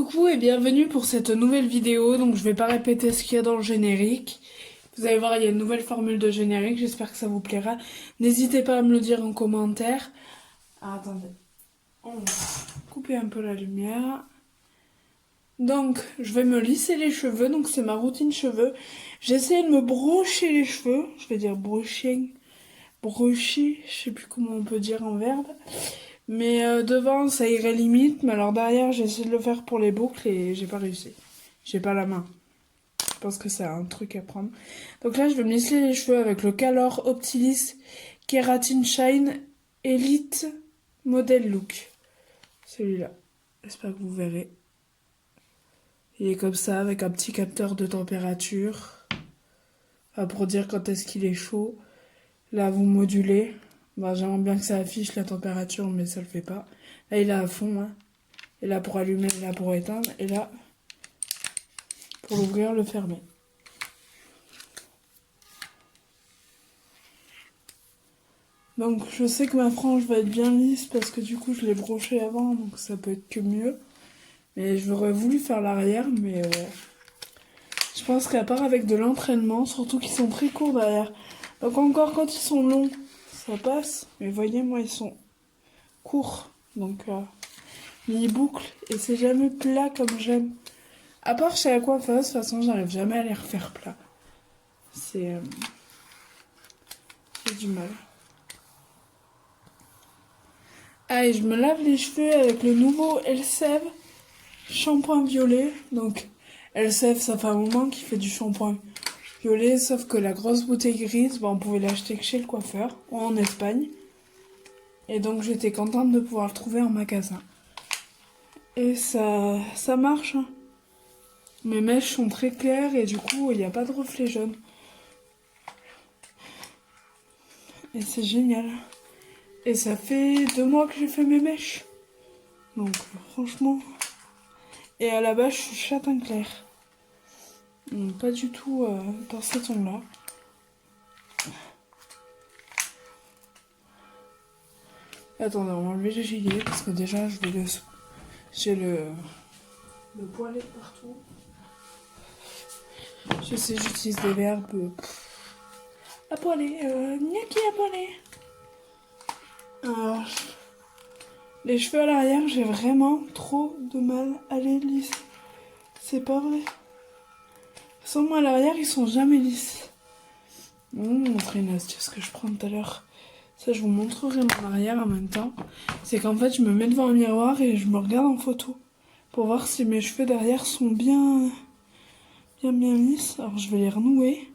Coucou et bienvenue pour cette nouvelle vidéo. Donc je vais pas répéter ce qu'il y a dans le générique. Vous allez voir, il y a une nouvelle formule de générique, j'espère que ça vous plaira. N'hésitez pas à me le dire en commentaire. Ah, attendez, on va couper un peu la lumière. Donc je vais me lisser les cheveux, donc c'est ma routine cheveux. J'essaie de me brocher les cheveux, je vais dire brocher, je sais plus comment on peut dire en verbe. Mais devant ça irait limite, mais alors derrière j'ai essayé de le faire pour les boucles et j'ai pas réussi. J'ai pas la main. Je pense que c'est un truc à prendre. Donc là je vais me lisser les cheveux avec le Calor Optilis Keratin Shine Elite Model Look. Celui-là. J'espère que vous verrez. Il est comme ça avec un petit capteur de température. Enfin, pour dire quand est-ce qu'il est chaud. Là vous modulez. Bon, j'aimerais bien que ça affiche la température, mais ça le fait pas. Là, il est à fond, hein. Et là, pour allumer, là, pour éteindre. Et là, pour l'ouvrir, le fermer. Donc, je sais que ma frange va être bien lisse parce que du coup, je l'ai brochée avant, donc ça peut être que mieux. Mais j'aurais voulu faire l'arrière, mais je pense qu'à part avec de l'entraînement, surtout qu'ils sont très courts derrière. Donc encore quand ils sont longs, ça passe. Mais voyez, moi, ils sont courts. Donc, mi-boucle. Et c'est jamais plat comme j'aime. À part chez la coiffeuse, de toute façon, j'arrive jamais à les refaire plats. C'est... j'ai du mal. Ah, et je me lave les cheveux avec le nouveau Elseve shampoing violet. Donc, Elseve, ça fait un moment qu'il fait du shampoing violet, sauf que la grosse bouteille grise, on pouvait l'acheter que chez le coiffeur, ou en Espagne. Et donc, j'étais contente de pouvoir le trouver en magasin. Et ça marche, hein. Mes mèches sont très claires et du coup, il n'y a pas de reflet jaune. Et c'est génial. Et ça fait 2 mois que j'ai fait mes mèches. Donc franchement. Et à la base je suis châtain clair. Donc, pas du tout dans ces tons-là. Attendez, on va enlever les gilets parce que déjà j'ai le poilet partout. Je sais, j'utilise des verbes. À poiler, gnaki à poiler. Alors, les cheveux à l'arrière, j'ai vraiment trop de mal à les lisser. C'est pas vrai. Sans moi à l'arrière, ils sont jamais lisses. Je vais vous montrer une astuce que je prends tout à l'heure. Ça, je vous montrerai mon arrière en même temps. C'est qu'en fait, je me mets devant un miroir et je me regarde en photo pour voir si mes cheveux derrière sont bien lisses. Alors, je vais les renouer.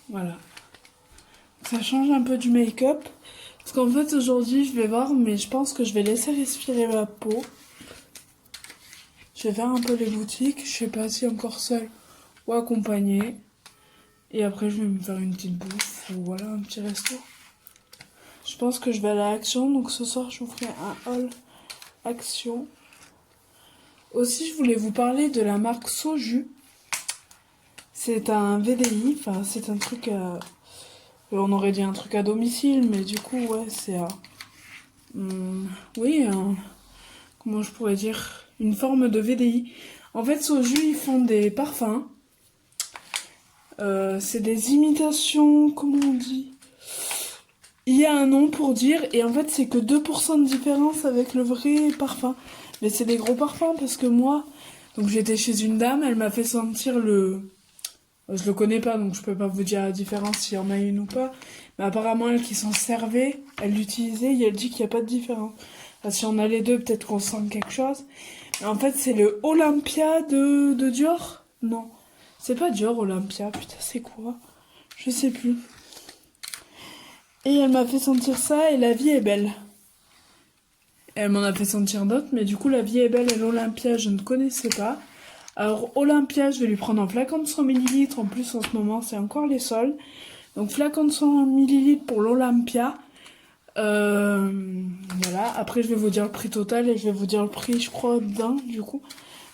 Voilà. Ça change un peu du make-up. Parce qu'en fait, aujourd'hui, je vais voir, mais je pense que je vais laisser respirer ma peau. Je vais faire un peu les boutiques. Je sais pas si encore seule ou accompagnée. Et après, je vais me faire une petite bouffe ou voilà, un petit resto. Je pense que je vais aller à Action, donc ce soir, je vous ferai un haul Action. Aussi, je voulais vous parler de la marque Soju. C'est un VDI, enfin, c'est un truc on aurait dit un truc à domicile, mais du coup, ouais, c'est oui, comment je pourrais dire, une forme de VDI. En fait, Soju, ils font des parfums. C'est des imitations, comment on dit? Il y a un nom pour dire, et en fait, c'est que 2% de différence avec le vrai parfum. Mais c'est des gros parfums parce que moi, donc j'étais chez une dame, elle m'a fait sentir le... Je le connais pas, donc je peux pas vous dire la différence s'il y en a une ou pas. Mais apparemment, elle qui s'en servait, elle l'utilisait et elle dit qu'il n'y a pas de différence. Enfin, si on a les deux, peut-être qu'on sent quelque chose. Mais en fait, c'est le Olympia de Dior. Non, c'est pas Dior Olympia, putain, c'est quoi? Je sais plus. Et elle m'a fait sentir ça et la vie est belle. Elle m'en a fait sentir d'autres, mais du coup, la vie est belle et l'Olympia, je ne connaissais pas. Alors, Olympia, je vais lui prendre un flacon de 100 ml. En plus, en ce moment, c'est encore les soldes. Donc, flacon de 100 ml pour l'Olympia. Voilà. Après, je vais vous dire le prix total et je vais vous dire le prix, je crois, d'un, du coup.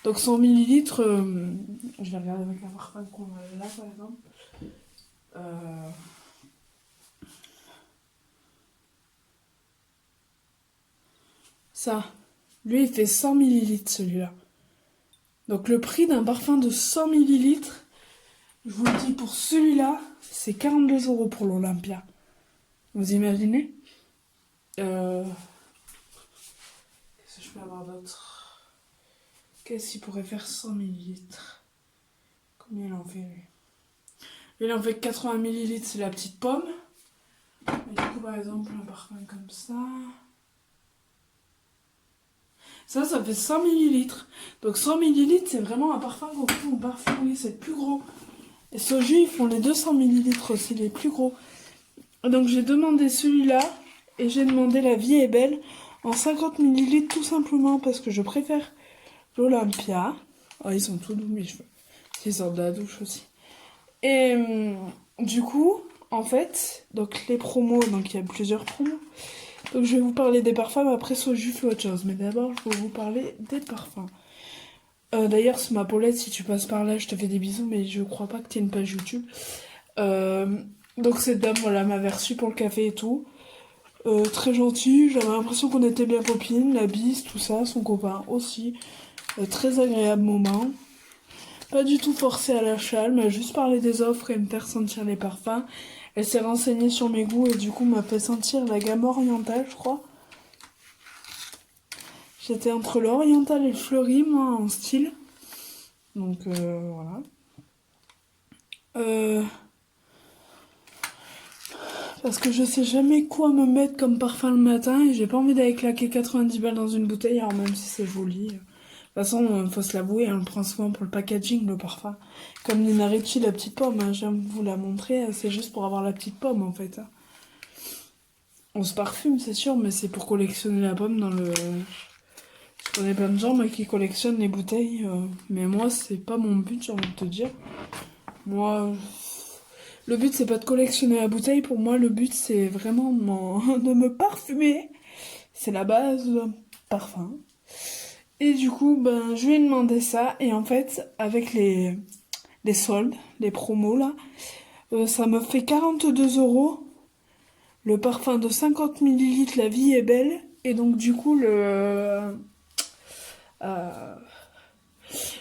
Donc, 100 ml. Je vais regarder avec la marque qu'on a là, par exemple. Ça. Lui, il fait 100 millilitres celui-là. Donc le prix d'un parfum de 100 millilitres, je vous le dis, pour celui-là, c'est 42 € pour l'Olympia. Vous imaginez? Qu'est-ce que je peux avoir d'autre? Qu'est-ce qu'il pourrait faire 100 millilitres? Combien il en fait, lui? Il en fait 80 millilitres, c'est la petite pomme. Et du coup, par exemple, un parfum comme ça... Ça fait 100 millilitres. Donc 100 millilitres, c'est vraiment un parfum qu'on fait en parfumerie, c'est le plus gros. Et Soju, ils font les 200 millilitres aussi, les plus gros. Donc j'ai demandé celui-là, et j'ai demandé La Vie est belle, en 50 millilitres, tout simplement, parce que je préfère l'Olympia. Oh, ils sont tout doux, mes cheveux. Ils sortent de la douche aussi. Et du coup, en fait, donc les promos, donc il y a plusieurs promos. Donc je vais vous parler des parfums, mais après Soju fait autre chose. Mais d'abord, je vais vous parler des parfums. D'ailleurs, c'est ma Paulette, si tu passes par là, je te fais des bisous, mais je crois pas que tu aies une page YouTube. Donc cette dame, voilà, m'avait reçu pour le café et tout. Très gentille, j'avais l'impression qu'on était bien copines, la bise, tout ça, son copain aussi. Très agréable moment. Pas du tout forcée à l'achat, elle m'a juste parlé des offres et me faire sentir les parfums. Elle s'est renseignée sur mes goûts et du coup m'a fait sentir la gamme orientale, je crois. J'étais entre l'oriental et le fleuri, moi, en style. Donc voilà. Parce que je sais jamais quoi me mettre comme parfum le matin et j'ai pas envie d'aller claquer 90 balles dans une bouteille, alors même si c'est joli. De toute façon, faut se l'avouer, on le prend souvent pour le packaging, le parfum. Comme Nina Ricci, la petite pomme, hein, j'aime vous la montrer, c'est juste pour avoir la petite pomme en fait. Hein. On se parfume, c'est sûr, mais c'est pour collectionner la pomme dans le... Je connais plein de gens moi, qui collectionnent les bouteilles, mais moi, c'est pas mon but, j'ai envie de te dire. Moi, le but, c'est pas de collectionner la bouteille, pour moi, le but, c'est vraiment de me parfumer. C'est la base d'un parfum. Et du coup, ben, je lui ai demandé ça, et en fait, avec les soldes, les promos, là, ça me fait 42 € le parfum de 50 millilitres, La Vie est belle, et donc du coup euh,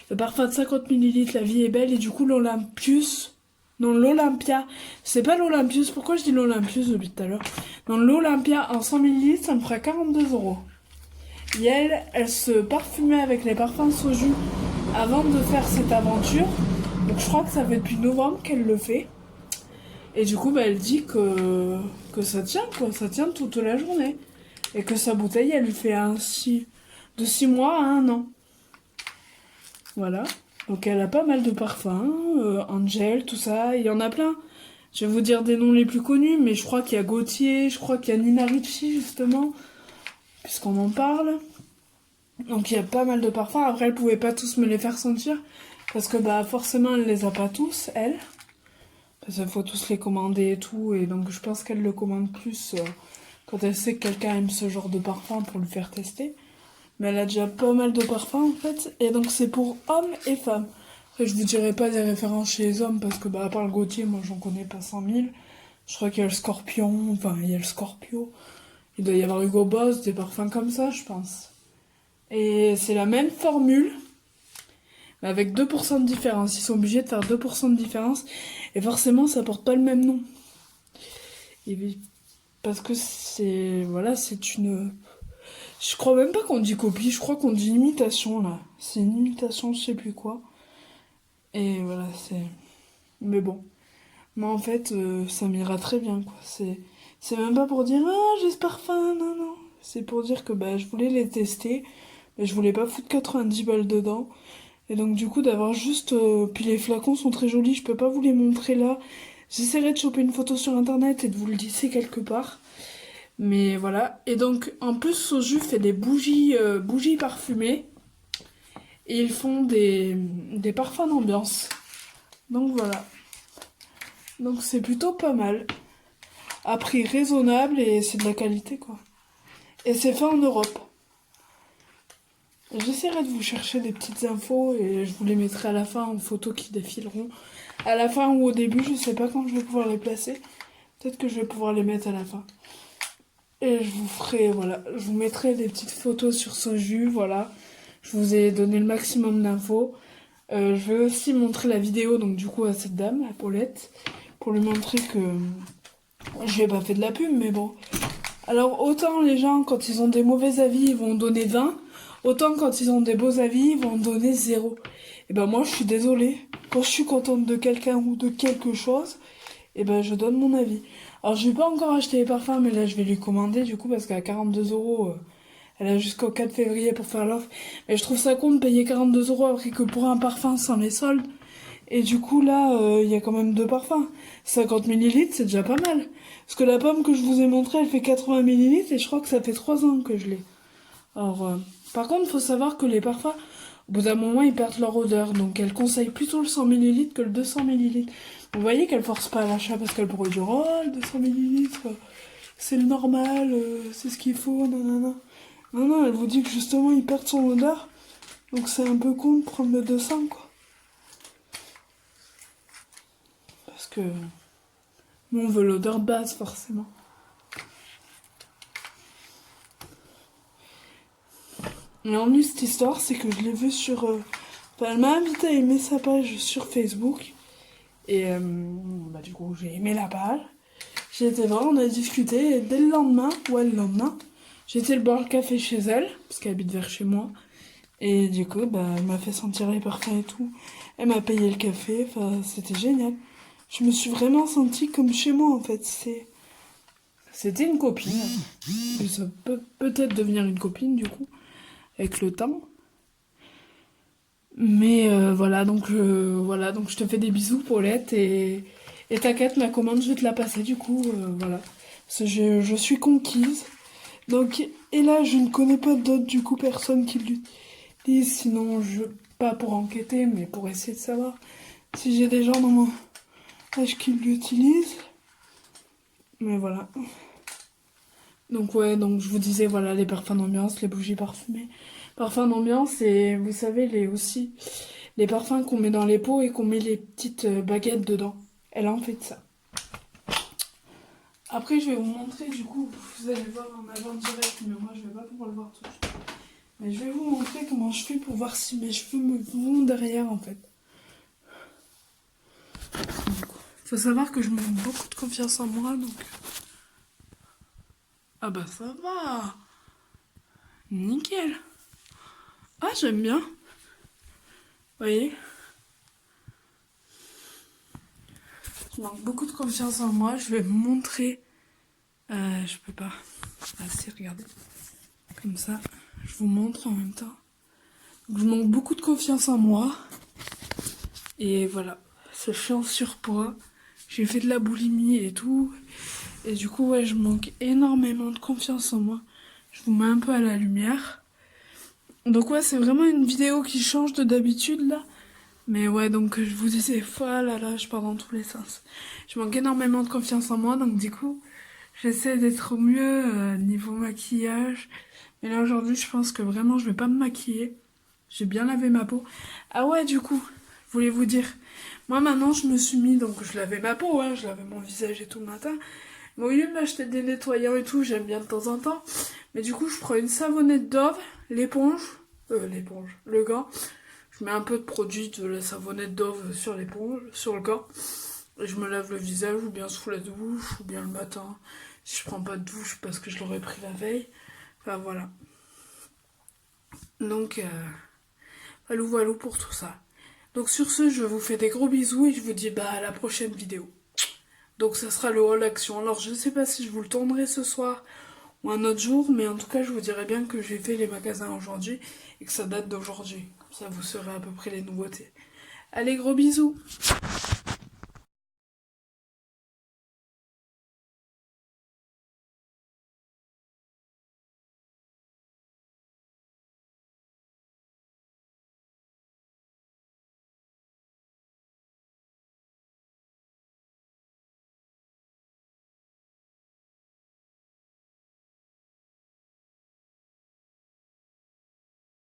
le parfum de 50 millilitres, La Vie est belle, et du coup l'Olympus, non l'Olympia, c'est pas l'Olympus, pourquoi je dis l'Olympus depuis tout à l'heure? Non, l'Olympia en 100 millilitres, ça me fera 42 €. Et elle se parfumait avec les parfums Soju avant de faire cette aventure, donc je crois que ça fait depuis novembre qu'elle le fait. Et du coup, bah, elle dit que ça tient, quoi. Ça tient toute la journée. Et que sa bouteille, elle lui fait de 6 mois à 1 an. Voilà. Donc elle a pas mal de parfums. Angel, tout ça. Il y en a plein. Je vais vous dire des noms les plus connus, mais je crois qu'il y a Gaultier, je crois qu'il y a Nina Ricci, justement. Puisqu'on en parle. Donc il y a pas mal de parfums. Après, elle pouvait pas tous me les faire sentir. Parce que bah forcément, elle les a pas tous, elle. Parce qu'il faut tous les commander et tout, et donc je pense qu'elle le commande plus quand elle sait que quelqu'un aime ce genre de parfum pour le faire tester. Mais elle a déjà pas mal de parfums en fait, et donc c'est pour hommes et femmes. Après, je vous dirai pas des références chez les hommes, parce que bah à part le Gaultier, moi j'en connais pas 100 000. Je crois qu'il y a le Scorpion, enfin il y a le Scorpio. Il doit y avoir Hugo Boss, des parfums comme ça, je pense. Et c'est la même formule, mais avec 2% de différence. Ils sont obligés de faire 2% de différence. Et forcément, ça porte pas le même nom. Et parce que c'est... Voilà, c'est une... Je crois même pas qu'on dit copie, je crois qu'on dit imitation, là. C'est une imitation, je sais plus quoi. Et voilà, c'est... Mais bon. Moi, en fait, ça m'ira très bien, quoi. C'est même pas pour dire « Ah, j'ai ce parfum !» Non, non. C'est pour dire que bah, je voulais les tester, mais je voulais pas foutre 90 balles dedans. Et donc du coup d'avoir juste... puis les flacons sont très jolis, je peux pas vous les montrer là. J'essaierai de choper une photo sur internet et de vous le glisser quelque part. Mais voilà. Et donc en plus Soju fait des bougies parfumées. Et ils font des parfums d'ambiance. Donc voilà. Donc c'est plutôt pas mal. À prix raisonnable et c'est de la qualité quoi. Et c'est fait en Europe. J'essaierai de vous chercher des petites infos et je vous les mettrai à la fin en photos qui défileront. À la fin ou au début, je sais pas quand je vais pouvoir les placer. Peut-être que je vais pouvoir les mettre à la fin. Et je vous ferai, voilà, je vous mettrai des petites photos sur ce jus, voilà. Je vous ai donné le maximum d'infos. Je vais aussi montrer la vidéo, donc du coup, à cette dame, à Paulette, pour lui montrer que je lui ai pas fait de la pub, mais bon. Alors, autant les gens, quand ils ont des mauvais avis, ils vont donner 20, autant quand ils ont des beaux avis, ils vont donner 0. Et ben moi, je suis désolée. Quand je suis contente de quelqu'un ou de quelque chose, et ben je donne mon avis. Alors, je vais pas encore acheter les parfums, mais là, je vais lui commander, du coup, parce qu'à 42 €, elle a jusqu'au 4 février pour faire l'offre. Mais je trouve ça con de payer 42 € après que pour un parfum sans les soldes. Et du coup, là, il y a quand même deux parfums. 50 millilitres, c'est déjà pas mal. Parce que la pomme que je vous ai montrée, elle fait 80 millilitres et je crois que ça fait 3 ans que je l'ai. Alors, par contre, il faut savoir que les parfums, au bout d'un moment, ils perdent leur odeur. Donc, elle conseille plutôt le 100 millilitres que le 200 millilitres. Vous voyez qu'elle force pas à l'achat parce qu'elle pourrait dire, oh, le 200 millilitres, c'est le normal, c'est ce qu'il faut, nanana. Non, non, elle vous dit que justement, ils perdent son odeur. Donc, c'est un peu con de prendre le 200, quoi. Parce que nous, on veut l'odeur basse, forcément. Et en plus, cette histoire, c'est que je l'ai vue sur... Enfin, elle m'a invité à aimer sa page sur Facebook. Et bah, du coup, j'ai aimé la page. J'ai été voir, on a discuté. Et dès le lendemain, le lendemain, j'ai été boire le café chez elle, parce qu'elle habite vers chez moi. Et du coup, bah, elle m'a fait sentir les parfums et tout. Elle m'a payé le café, enfin, c'était génial. Je me suis vraiment sentie comme chez moi, en fait. C'était une copine. Et ça peut peut-être devenir une copine, du coup, avec le temps. Mais voilà, donc je te fais des bisous, Paulette, et t'inquiète, ma commande, je vais te la passer, du coup, voilà. Parce que je suis conquise. Donc, et là, je ne connais pas d'autres, du coup, personnes qui l'utilisent, sinon, pas pour enquêter, mais pour essayer de savoir si j'ai des gens dans mon âge qui l'utilisent. Mais voilà. Donc ouais, donc je vous disais, voilà, les parfums d'ambiance, les bougies parfumées. Parfums d'ambiance et vous savez, les parfums qu'on met dans les pots et qu'on met les petites baguettes dedans. Elle en fait de ça. Après, je vais vous montrer, du coup, vous allez voir en avant direct, mais moi, je vais pas pouvoir le voir tout de suite. Mais je vais vous montrer comment je fais pour voir si mes cheveux me vont derrière, en fait. Faut savoir que je me mets beaucoup de confiance en moi, donc... Ah bah ça va. Nickel. Ah, j'aime bien. Vous voyez, je manque beaucoup de confiance en moi. Je vais vous montrer. Je peux pas. Ah si, regardez. Comme ça, je vous montre en même temps. Donc, je manque beaucoup de confiance en moi. Et voilà, je suis en surpoids. J'ai fait de la boulimie et tout. Et du coup, ouais, je manque énormément de confiance en moi. Je vous mets un peu à la lumière. Donc ouais, c'est vraiment une vidéo qui change de d'habitude là. Mais ouais, donc je vous disais, oh là là, je pars dans tous les sens. Je manque énormément de confiance en moi, donc du coup, j'essaie d'être au mieux niveau maquillage. Mais là aujourd'hui, je pense que vraiment, je vais pas me maquiller. J'ai bien lavé ma peau. Ah ouais, du coup, je voulais vous dire, moi maintenant, je me suis mis, donc je lavais ma peau, hein, je lavais mon visage et tout le matin. Mais au lieu de m'acheter des nettoyants et tout, j'aime bien de temps en temps. Mais du coup, je prends une savonnette Dove, le gant. Je mets un peu de produit de la savonnette Dove sur l'éponge, sur le gant. Et je me lave le visage, ou bien sous la douche, ou bien le matin. Si je prends pas de douche parce que je l'aurais pris la veille. Enfin voilà. Donc, valou valou pour tout ça. Donc sur ce, je vous fais des gros bisous et je vous dis bah à la prochaine vidéo. Donc ça sera le haul action. Alors je sais pas si je vous le tournerai ce soir ou un autre jour, mais en tout cas je vous dirai bien que j'ai fait les magasins aujourd'hui et que ça date d'aujourd'hui. Comme ça vous saurez à peu près les nouveautés. Allez, gros bisous!